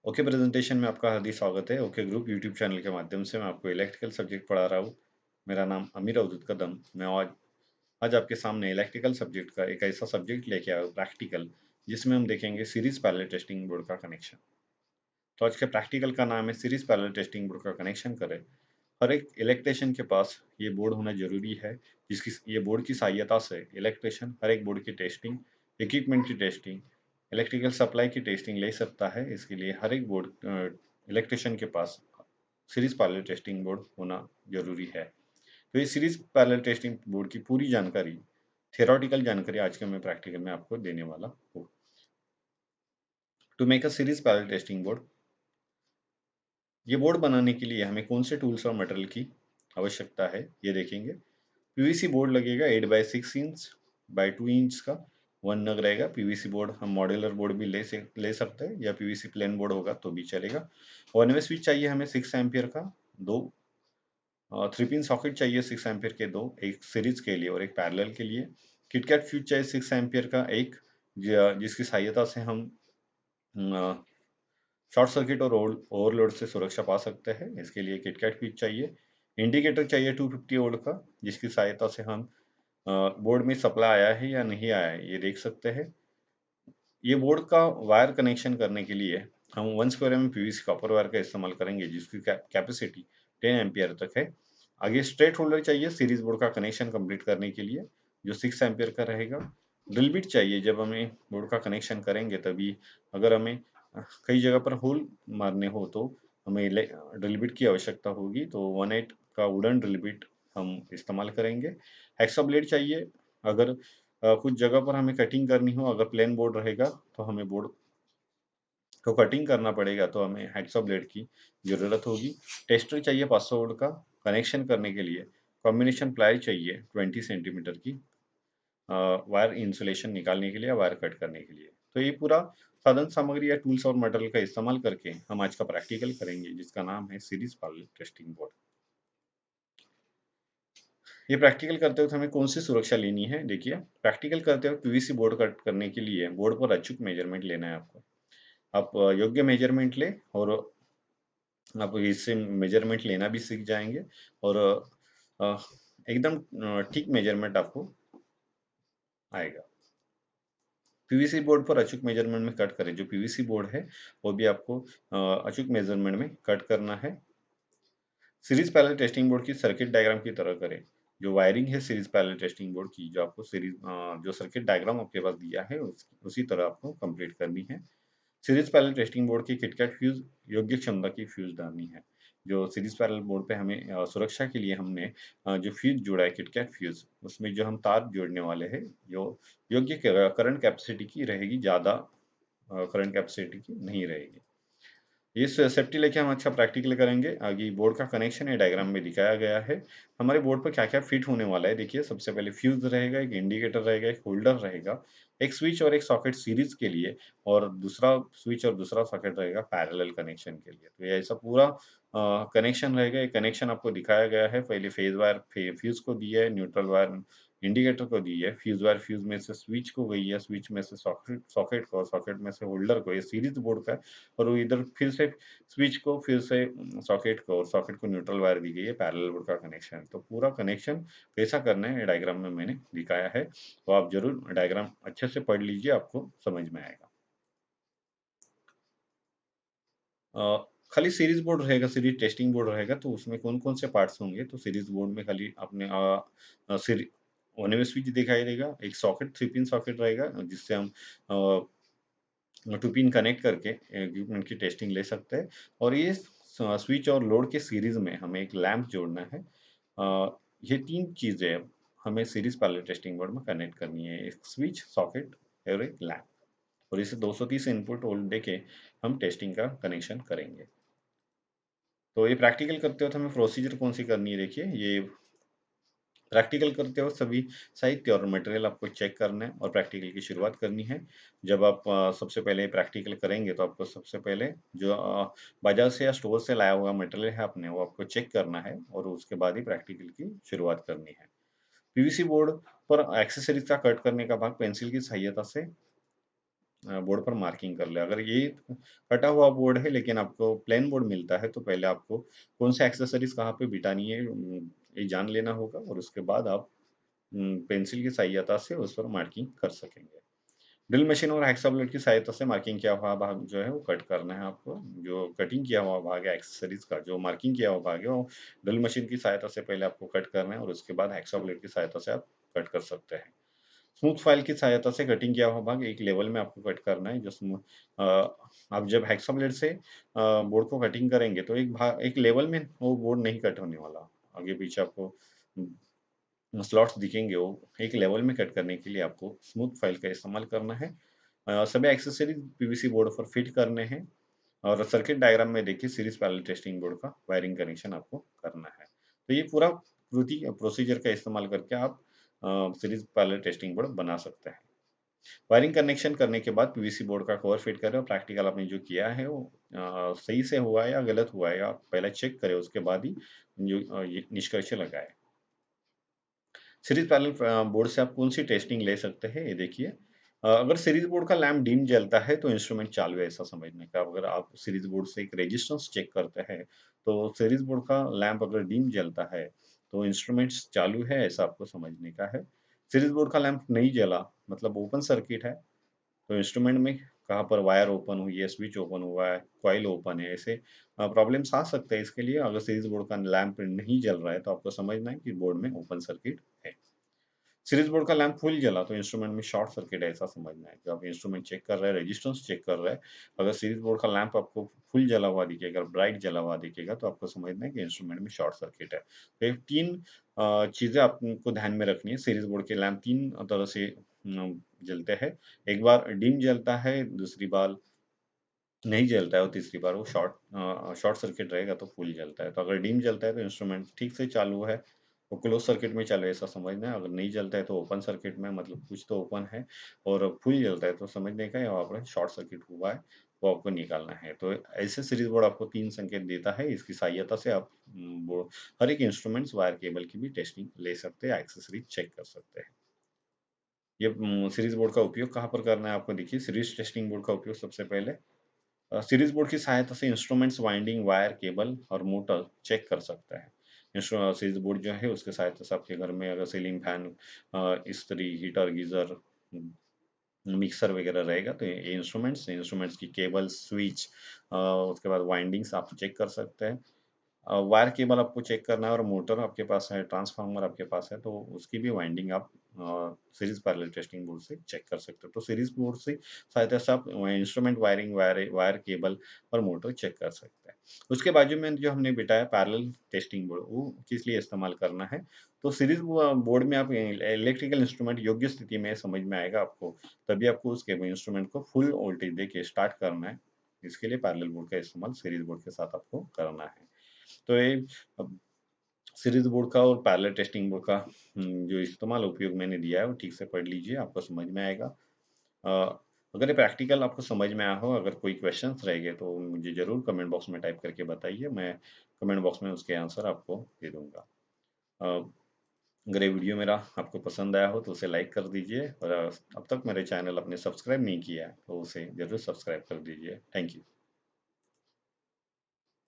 Okay presentation में आपका हार्दिक स्वागत है। ओके ग्रुप यूट्यूब चैनल के माध्यम से मैं आपको इलेक्ट्रिकल सब्जेक्ट पढ़ा रहा हूँ। मेरा नाम अमीर अवधूत कदम। मैं आज आपके सामने इलेक्ट्रिकल सब्जेक्ट का एक ऐसा सब्जेक्ट लेके आया हूँ प्रैक्टिकल, जिसमें हम देखेंगे सीरीज पैरेलल टेस्टिंग बोर्ड का कनेक्शन। तो आज के प्रैक्टिकल का नाम है सीरीज पैरेलल टेस्टिंग बोर्ड का कनेक्शन करें। हर एक इलेक्ट्रिशियन के पास ये बोर्ड होना जरूरी है, जिसकी ये बोर्ड की सहायता से इलेक्ट्रिशियन हर एक बोर्ड की टेस्टिंग, इक्विपमेंट की टेस्टिंग, इलेक्ट्रिकल सप्लाई की टेस्टिंग ले सकता है। इसके लिए हर एक बोर्ड इलेक्ट्रिशियन के पास सीरीज पैरेलल टेस्टिंग बोर्ड होना जरूरी है। तो ये सीरीज पैरेलल टेस्टिंग बोर्ड की पूरी जानकारी, थियोरेटिकल जानकारी आज के मैं प्रैक्टिकल में आपको देने वाला हूँ। To make a series parallel testing board, ये बोर्ड बनाने के लिए हमें कौन से टूल्स और मटेरियल की आवश्यकता है ये देखेंगे। पीवीसी बोर्ड लगेगा 8x6 इंच बाय 2 इंच का 1 नग रहेगा। पीवीसी बोर्ड हम मॉड्यूलर बोर्ड भी ले सकते हैं, या पीवीसी प्लेन बोर्ड होगा तो भी चलेगा। 1 वे स्विच चाहिए हमें 6 एम्पियर का, दो 3 पिन सॉकेट चाहिए 6 एम्पियर के दो, एक सीरीज के लिए और एक पैरेलल के लिए। किटकैट फ्यूज चाहिए 6 एम्पियर का एक, जिसकी सहायता से हम शॉर्ट सर्किट और ओवरलोड से सुरक्षा पा सकते हैं। इसके लिए किटकैट फ्यूज चाहिए। इंडिकेटर चाहिए 250 वोल्ट का, जिसकी सहायता से हम बोर्ड में सप्लाई आया है या नहीं आया है ये देख सकते हैं। ये बोर्ड का वायर कनेक्शन करने के लिए हम 1 स्क्वायर पीवीसी कॉपर वायर का इस्तेमाल करेंगे, जिसकी कैपेसिटी 10 एम्पियर तक है। आगे स्ट्रेट होल्डर चाहिए सीरीज बोर्ड का कनेक्शन कंप्लीट करने के लिए, जो 6 एम्पियर का रहेगा। ड्रिल बिट चाहिए जब हमें बोर्ड का कनेक्शन करेंगे तभी। अगर हमें कई जगह पर होल मारने हो तो हमें ड्रिल बिट की आवश्यकता होगी, तो 1/8 का वुडन ड्रिल बिट हम इस्तेमाल करेंगे। हेक्सा ब्लेड चाहिए अगर कुछ जगह पर हमें कटिंग करनी हो। अगर प्लेन बोर्ड रहेगा तो हमें बोर्ड को कटिंग करना पड़ेगा, तो हमें हैक्सॉ ब्लेड की जरूरत होगी। टेस्टर चाहिए 500 वोल्ट का कनेक्शन करने के लिए। कॉम्बिनेशन प्लाई चाहिए 20 सेंटीमीटर की, वायर इंसुलेशन निकालने के लिए, वायर कट करने के लिए। तो ये पूरा साधन सामग्री या टूल्स और मटेरियल का इस्तेमाल करके हम आज का प्रैक्टिकल करेंगे, जिसका नाम है सीरीज पैरेलल टेस्टिंग बोर्ड। ये प्रैक्टिकल करते वक्त हमें कौन सी सुरक्षा लेनी है, देखिए। प्रैक्टिकल करते वक्त पीवीसी बोर्ड कट करने के लिए बोर्ड पर अचूक मेजरमेंट लेना है आपको। आप योग्य मेजरमेंट ले और आप इससे मेजरमेंट लेना भी सीख जाएंगे, और अ, एकदम ठीक मेजरमेंट आपको आएगा। पीवीसी बोर्ड पर अचूक मेजरमेंट में कट करें। जो पीवीसी बोर्ड है वो भी आपको अचूक मेजरमेंट में कट करना है। सीरीज पैरेलल टेस्टिंग बोर्ड की सर्किट डायग्राम की तरह करें। जो वायरिंग है सीरीज पैरेलल टेस्टिंग बोर्ड की, जो आपको जो सर्किट डायग्राम आपके पास दिया है उसी तरह आपको कंप्लीट करनी है। सीरीज पैरेलल टेस्टिंग बोर्ड की किटकैट फ्यूज योग्य क्षमता की फ्यूज डालनी है। जो सीरीज पैरेलल बोर्ड पे हमें सुरक्षा के लिए हमने जो फ्यूज जोड़ा है किटकैट फ्यूज, उसमें जो हम तार जोड़ने वाले हैं, जो योग्य करंट कैपेसिटी की रहेगी, ज्यादा करंट कैपेसिटी की नहीं रहेगी। इस सेफ्टी लेके हम अच्छा प्रैक्टिकल करेंगे। आगे बोर्ड का कनेक्शन है डायग्राम में दिखाया गया है। हमारे बोर्ड पर क्या क्या फिट होने वाला है देखिए। सबसे पहले फ्यूज रहेगा, एक इंडिकेटर रहेगा, एक होल्डर रहेगा, एक स्विच और एक सॉकेट सीरीज के लिए, और दूसरा स्विच और दूसरा सॉकेट रहेगा पैरेलल कनेक्शन के लिए। तो ये ऐसा पूरा कनेक्शन रहेगा। ये कनेक्शन आपको दिखाया गया है। पहले फेज वायर फ्यूज को दिया है, न्यूट्रल वायर इंडिकेटर को दी है, फ्यूज वायर फ्यूज में से स्विच को गई है, स्विच में से सॉकेट सॉकेट को, सॉकेट में से होल्डर को। ये सीरीज बोर्ड का है। और वो इधर फिर से स्विच को, फिर से सॉकेट को, और सॉकेट को न्यूट्रल वायर दी गई है। पैरेलल बोर्ड का कनेक्शन। तो पूरा कनेक्शन कैसा करना है डायग्राम में मैंने दिखाया है, तो आप जरूर डायग्राम अच्छे से पढ़ लीजिए, आपको समझ में आएगा। खाली सीरीज बोर्ड रहेगा, सीरीज टेस्टिंग बोर्ड रहेगा, तो उसमें कौन कौन से पार्ट्स होंगे। तो सीरीज बोर्ड में खाली अपने वन वे स्विच दिखाई देगा, एक सॉकेट 3 पिन सॉकेट रहेगा, जिससे हम 2 पिन कनेक्ट करके इक्विपमेंट की टेस्टिंग ले सकते हैं। और ये स्विच और लोड के सीरीज में हमें एक लैंप जोड़ना है। ये 3 चीजें हमें सीरीज पैरेलल टेस्टिंग बोर्ड में कनेक्ट करनी है, एक स्विच, सॉकेट और एक लैंप। और इसे 230 इनपुट वोल्ट देके हम टेस्टिंग का कनेक्शन करेंगे। तो ये प्रैक्टिकल करते वक्त हमें प्रोसीजर कौन सी करनी है, देखिए। ये प्रैक्टिकल करते वक्त सभी साहित्य और मटेरियल आपको चेक करना है और प्रैक्टिकल की शुरुआत करनी है। जब आप सबसे पहले प्रैक्टिकल करेंगे तो आपको सबसे पहले जो बाजार से या स्टोर से लाया हुआ मटेरियल है आपने, वो आपको चेक करना है, और उसके बाद ही प्रैक्टिकल की शुरुआत करनी है। पीवीसी बोर्ड पर एक्सेसरीज का कट करने का भाग पेंसिल की सहायता से बोर्ड पर मार्किंग कर लें। अगर ये कटा हुआ बोर्ड है लेकिन आपको प्लेन बोर्ड मिलता है तो पहले आपको कौन सा एक्सेसरीज कहाँ पे बिठानी है ये जान लेना होगा और उसके बाद आप पेंसिल की सहायता से उस पर मार्किंग कर सकेंगे। ड्रिल मशीन और हैक्सा ब्लेड की सहायता से मार्किंग किया हुआ भाग जो है वो कट करना है आपको। जो कटिंग किया हुआ भाग है एक्सेसरीज का, जो मार्किंग किया हुआ भाग है वो ड्रिल मशीन की सहायता से पहले आपको कट करना है और उसके बाद हैक्सा ब्लेड की सहायता से आप कट कर सकते हैं। स्मूथ फाइल की सहायता से कटिंग किया हुआ भाग एक लेवल में आपको कट करना है। आप जब हैक्सा ब्लेड से बोर्ड को कटिंग करेंगे तो एक लेवल में वो बोर्ड नहीं कट होने वाला। आगे पीछे आपको स्लॉट्स दिखेंगे, वो एक लेवल में कट करने के लिए आपको स्मूथ फाइल का इस्तेमाल करना है। सभी एक्सेसरीज पीवीसी बोर्ड पर फिट करने हैं और सर्किट डायग्राम में देखिए सीरीज पैरेलल टेस्टिंग बोर्ड का वायरिंग कनेक्शन आपको करना है। तो ये पूरा प्रोसीजर का इस्तेमाल करके आप सीरीज पैरेलल टेस्टिंग बोर्ड बना सकते हैं। वायरिंग कनेक्शन करने के बाद पीवीसी बोर्ड का कवर फिट करें और प्रैक्टिकल आपने जो किया है वो सही से हुआ है या गलत हुआ है, आप पहले चेक करें, उसके बाद ही जो ये निष्कर्ष लगाए। सीरीज पैरेलल बोर्ड से आप कौन सी टेस्टिंग ले सकते हैं, ये देखिए। अगर सीरीज बोर्ड का लैंप डिम जलता है तो इंस्ट्रूमेंट चालू है, ऐसा समझने का। अगर आप सीरीज बोर्ड से एक रेजिस्टेंस चेक करते हैं तो सीरीज बोर्ड का लैंप अगर डिम जलता है तो इंस्ट्रूमेंट्स चालू है, ऐसा आपको समझने का है। सीरीज बोर्ड का लैंप नहीं जला मतलब ओपन सर्किट है तो इंस्ट्रूमेंट में कहाँ पर वायर ओपन हुई है, स्विच ओपन हुआ है, कॉइल ओपन है, ऐसे प्रॉब्लम्स आ सकते हैं। इसके लिए अगर सीरीज बोर्ड का लैंप नहीं जल रहा है तो आपको समझना है कि बोर्ड में ओपन सर्किट है। सीरीज बोर्ड का लैंप फुल जला तो इंस्ट्रूमेंट में शॉर्ट सर्किट है, ऐसा समझना है। जब आप इंस्ट्रूमेंट चेक कर रहे हैं, रेजिस्टेंस चेक कर रहे हैं, अगर सीरीज बोर्ड का लैंप आपको फुल जला हुआ दिखेगा, ब्राइट जला हुआ दिखेगा तो आपको समझना है कि इंस्ट्रूमेंट में शॉर्ट सर्किट है। तो ये 3 चीज़ें आपको ध्यान में रखनी है। सीरीज बोर्ड के लैंप 3 तरह से जलते हैं। एक बार डिम जलता है, दूसरी बार नहीं जलता है और तीसरी बार वो शॉर्ट सर्किट रहेगा तो फुल जलता है। तो अगर डिम जलता है तो इंस्ट्रूमेंट ठीक से चालू है, वो क्लोज सर्किट में चालू है, ऐसा समझना है। अगर नहीं जलता है तो ओपन सर्किट में, मतलब कुछ तो ओपन है, और फुल जलता है तो समझने का है वहाँ पर शॉर्ट सर्किट हुआ है, वो आपको निकालना है। तो ऐसे सीरीज बोर्ड आपको 3 संकेत देता है। इसकी सहायता से आप वो हर एक इंस्ट्रूमेंट्स वायर केबल की भी टेस्टिंग ले सकते हैं, एक्सेसरीज चेक कर सकते हैं। ये सीरीज बोर्ड का उपयोग कहाँ पर करना है आपको देखिए। सीरीज टेस्टिंग बोर्ड का उपयोग सबसे पहले सीरीज बोर्ड की सहायता से इंस्ट्रूमेंट्स, वाइंडिंग, वायर, केबल और मोटर चेक कर सकता है। सीरीज बोर्ड जो है उसके सहायता से आपके घर में अगर सीलिंग फैन, इस्त्री, हीटर, गीजर, मिक्सर वगैरह रहेगा तो ये इंस्ट्रूमेंट्स इंस्ट्रूमेंट्स की केबल, स्विच, उसके बाद वाइंडिंग्स आप चेक कर सकते हैं। वायर केबल आपको चेक करना है और मोटर आपके पास है, ट्रांसफार्मर आपके पास है, तो उसकी भी वाइंडिंग आप सीरीज पैरेलल टेस्टिंग बोर्ड से चेक कर सकते हो। तो सीरीज बोर्ड से सहायता से आप instrument wiring, wire wire cable और मोटर चेक कर सकते हैं। उसके बाजू में जो हमने बिठाया पैरेलल टेस्टिंग बोर्ड, वो किस लिए इस्तेमाल करना है। तो सीरीज बोर्ड में आप इलेक्ट्रिकल इंस्ट्रूमेंट योग्य स्थिति में समझ में आएगा आपको, तभी आपको उसके इंस्ट्रूमेंट को फुल वोल्टेज देके स्टार्ट करना है। इसके लिए पैरेलल बोर्ड का इस्तेमाल सीरीज बोर्ड के साथ आपको करना है। तो ये अब सीरीज बोर्ड का और पैरेलल टेस्टिंग बोर्ड का जो इस्तेमाल उपयोग मैंने दिया है वो ठीक से पढ़ लीजिए, आपको समझ में आएगा। अगर ये प्रैक्टिकल आपको समझ में आया हो, अगर कोई क्वेश्चंस रह गए तो मुझे ज़रूर कमेंट बॉक्स में टाइप करके बताइए, मैं कमेंट बॉक्स में उसके आंसर आपको दे दूँगा। अ, अगर ये वीडियो मेरा आपको पसंद आया हो तो उसे लाइक कर दीजिए और अब तक मेरे चैनल आपने सब्सक्राइब नहीं किया है तो उसे ज़रूर सब्सक्राइब कर दीजिए। Thank you.